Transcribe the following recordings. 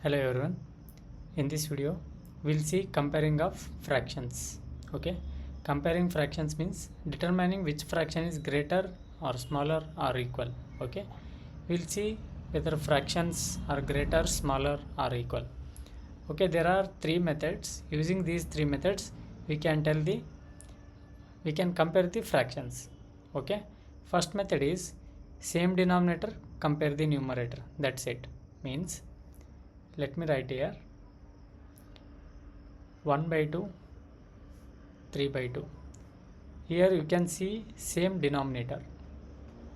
Hello everyone. In this video we'll see comparing of fractions. Okay, comparing fractions means determining which fraction is greater or smaller or equal. Okay, we'll see whether fractions are greater, smaller or equal. Okay, there are three methods. Using these three methods we can compare the fractions. Okay, first method is same denominator compare the numerator. That's it. Means let me write here 1 by 2, 3 by 2. Here you can see same denominator.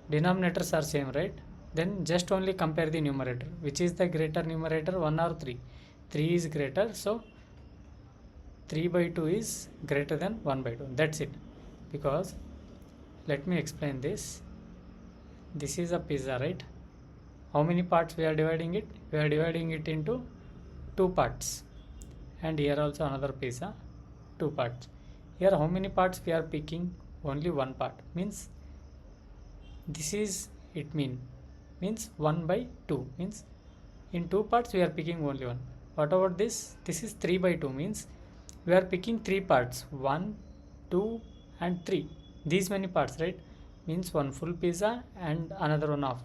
Denominators are same, right? Then just only compare the numerator. Which is the greater numerator, 1 or 3? 3 is greater, so 3 by 2 is greater than 1 by 2. That's it. Because let me explain this. This is a pizza, right? How many parts we are dividing it? We are dividing it into 2 parts. And here also another pizza, 2 parts. Here how many parts we are picking? Only 1 part. Means this is it means 1 by 2. Means in 2 parts we are picking only 1. What about this? This is 3 by 2 means we are picking 3 parts, 1, 2 and 3. These many parts, right? Means one full pizza and another one half.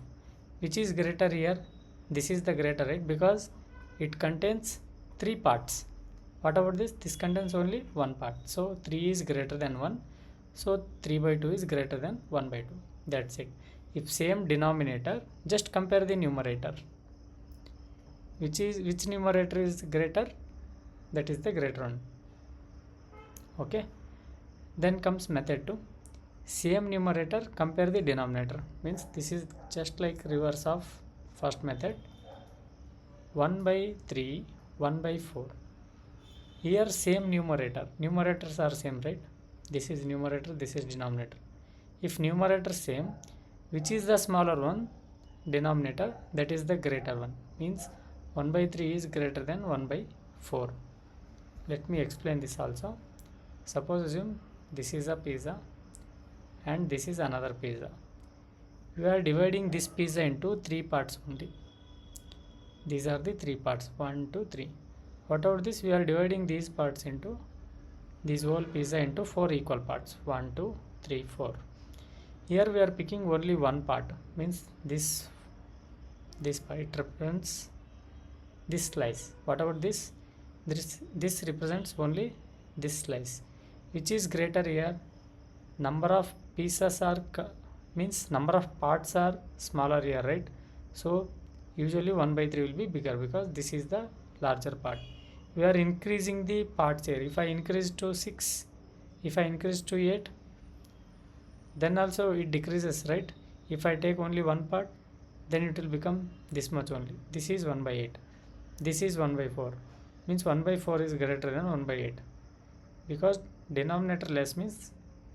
Which is greater here? This is the greater, right? Because it contains 3 parts. What about this? This contains only 1 part. So 3 is greater than 1. So 3 by 2 is greater than 1 by 2. That's it. If same denominator, just compare the numerator. Which numerator is greater? That is the greater one. Okay. Then comes method 2. Same numerator, compare the denominator. Means this is just like reverse of first method. 1 by 3, 1 by 4. Here same numerator. Numerators are same, right? This is numerator, this is denominator. If numerator same, which is the smaller one? Denominator, that is the greater one. Means 1 by 3 is greater than 1 by 4. Let me explain this also. Suppose assume this is a pizza and this is another pizza. We are dividing this pizza into 3 parts only. These are the 3 parts, 1, 2, 3. What about this? We are dividing these parts into this whole pizza into 4 equal parts, 1, 2, 3, 4. Here we are picking only 1 part, means this part, it represents this slice. What about this? This represents only this slice. Which is greater here? Number of pieces are means number of parts are smaller here, right? So usually 1 by 3 will be bigger because this is the larger part. We are increasing the parts here. If I increase to 6, if I increase to 8, then also it decreases, right? If I take only 1 part, then it will become this much only. This is 1 by 8. This is 1 by 4. Means 1 by 4 is greater than 1 by 8. Because denominator less means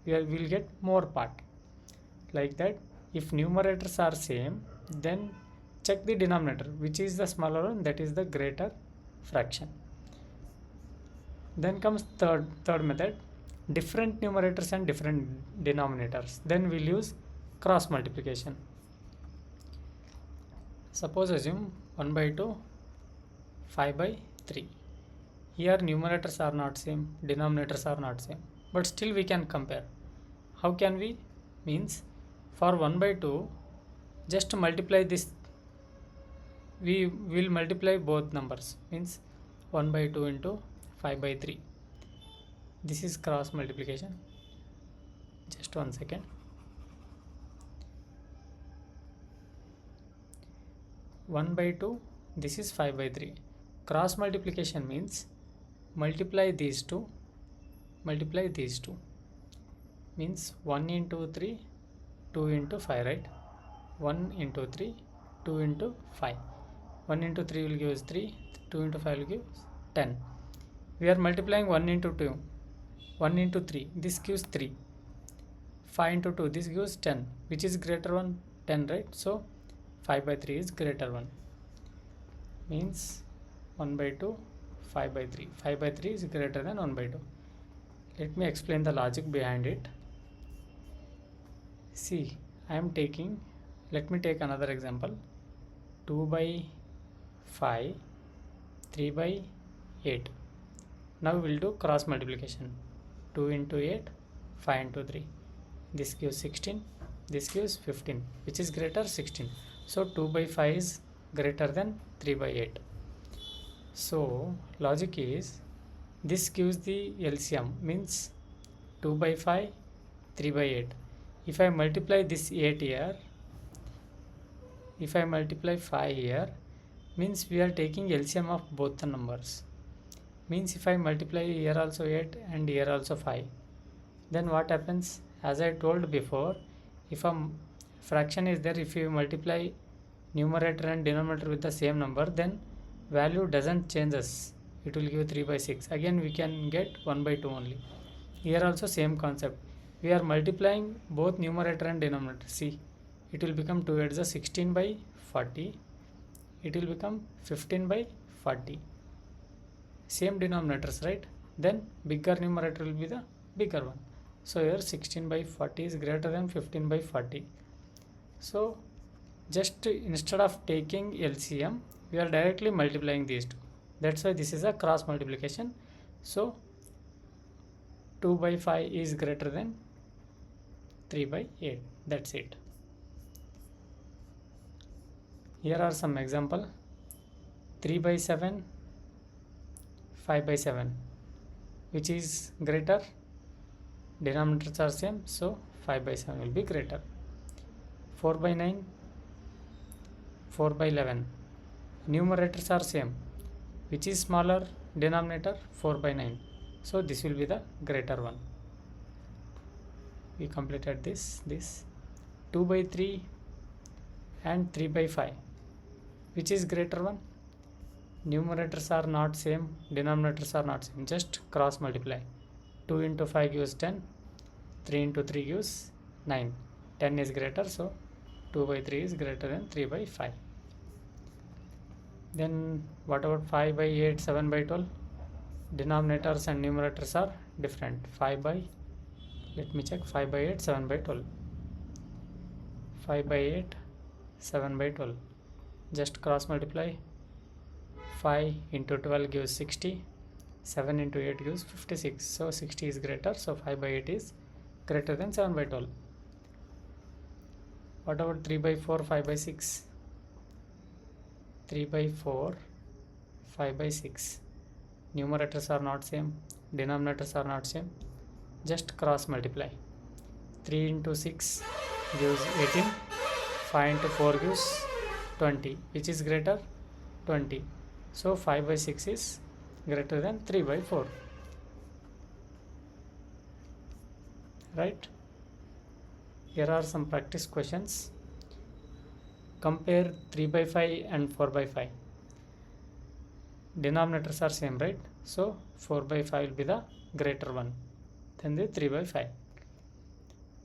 we will get more part. Like that, if numerators are same, then check the denominator. Which is the smaller one? That is the greater fraction. Then comes third method, different numerators and different denominators. Then we'll use cross multiplication. Suppose assume 1 by 2, 5 by 3. Here numerators are not same, denominators are not same, but still we can compare. How can we? Means for 1 by 2, just multiply this. We will multiply both numbers. Means 1 by 2 into 5 by 3. This is cross multiplication. Just 1 second. 1 by 2, this is 5 by 3. Cross multiplication means multiply these two, means 1 into 3, 2 into 5, right? 1 into 3, 2 into 5. 1 into 3 will give us 3, 2 into 5 will give 10. We are multiplying 1 into 2, 1 into 3, this gives 3. 5 into 2, this gives 10. Which is greater one? 10, right? So 5 by 3 is greater one. Means 1 by 2, 5 by 3. 5 by 3 is greater than 1 by 2. Let me explain the logic behind it. See, let me take another example. 2 by 5 3 by 8. Now we'll do cross multiplication. 2 into 8, 5 into 3. This gives 16, this gives 15. Which is greater? 16. So 2 by 5 is greater than 3 by 8. So logic is, this gives the LCM, means 2 by 5, 3 by 8. If I multiply this 8 here, if I multiply 5 here, means we are taking LCM of both the numbers. Means if I multiply here also 8 and here also 5, then what happens? As I told before, if a fraction is there, if you multiply numerator and denominator with the same number, then value doesn't changes. It will give 3 by 6. Again we can get 1 by 2 only. Here also same concept. We are multiplying both numerator and denominator. See, it will become 2 8 16 by 40. It will become 15 by 40. Same denominators, right? Then bigger numerator will be the bigger one. So here 16 by 40 is greater than 15 by 40. So just instead of taking LCM, we are directly multiplying these two. That's why this is a cross multiplication. So 2 by 5 is greater than 3 by 8. That's it. Here are some example. 3 by 7, 5 by 7. Which is greater? Denominators are same, so 5 by 7 will be greater. 4 by 9, 4 by 11. Numerators are same. Which is smaller? Denominator? 4 by 9. So this will be the greater one. We completed this. 2 by 3 and 3 by 5. Which is greater one? Numerators are not same, denominators are not same. Just cross multiply. 2 into 5 gives 10, 3 into 3 gives 9. 10 is greater, so 2 by 3 is greater than 3 by 5. Then what about 5 by 8, 7 by 12? Denominators and numerators are different. 5 by, let me check, 5 by 8, 7 by 12. 5 by 8, 7 by 12. Just cross multiply. 5 into 12 gives 60. 7 into 8 gives 56. So 60 is greater. So 5 by 8 is greater than 7 by 12. What about 3 by 4, 5 by 6? 3 by 4, 5 by 6. Numerators are not same. Denominators are not same. Just cross multiply. 3 into 6 gives 18. 5 into 4 gives 20. Which is greater? 20. So 5 by 6 is greater than 3 by 4. Right? Here are some practice questions. Compare 3 by 5 and 4 by 5. Denominators are same, right? So 4 by 5 will be the greater one than the 3 by 5.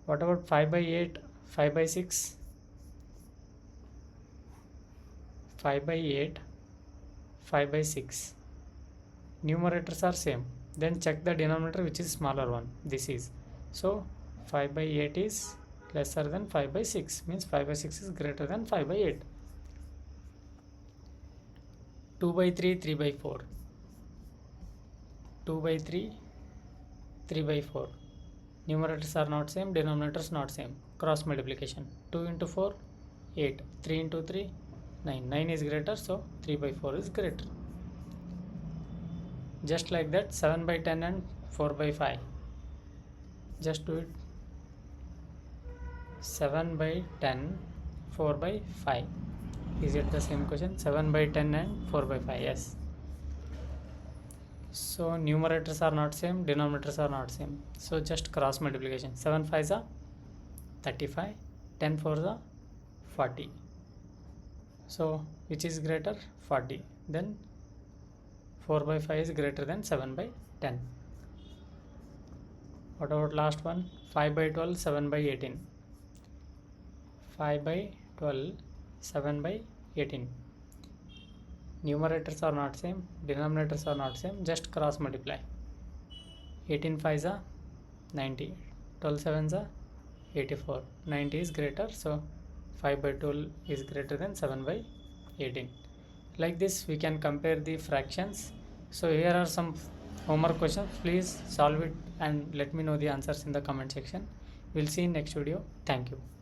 What about 5 by 8, 5 by 6? 5 by 8, 5 by 6. Numerators are same. Then check the denominator, which is smaller one. This is. So 5 by 8 is lesser than 5 by 6. Means 5 by 6 is greater than 5 by 8. 2 by 3, 3 by 4. 2 by 3, 3 by 4. Numerators are not same, denominators not same. Cross multiplication. 2 into 4, 8. 3 into 3, 9. 9 is greater, so 3 by 4 is greater. Just like that, 7 by 10 and 4 by 5. Just do it. 7 by 10, 4 by 5. Is it the same question? 7 by 10 and 4 by 5. Yes. So numerators are not same, denominators are not same. So just cross multiplication. 7 5 is 35, 10 4 is 40. So which is greater? 40. Then 4 by 5 is greater than 7 by 10. What about last one? 5 by 12, 7 by 18. 5 by 12, 7 by 18. Numerators are not same, denominators are not same. Just cross multiply. 18 5 is 90. 12 7 is 84. 90 is greater, so 5 by 12 is greater than 7 by 18. Like this we can compare the fractions. So here are some homework questions. Please solve it and let me know the answers in the comment section. We'll see in next video. Thank you.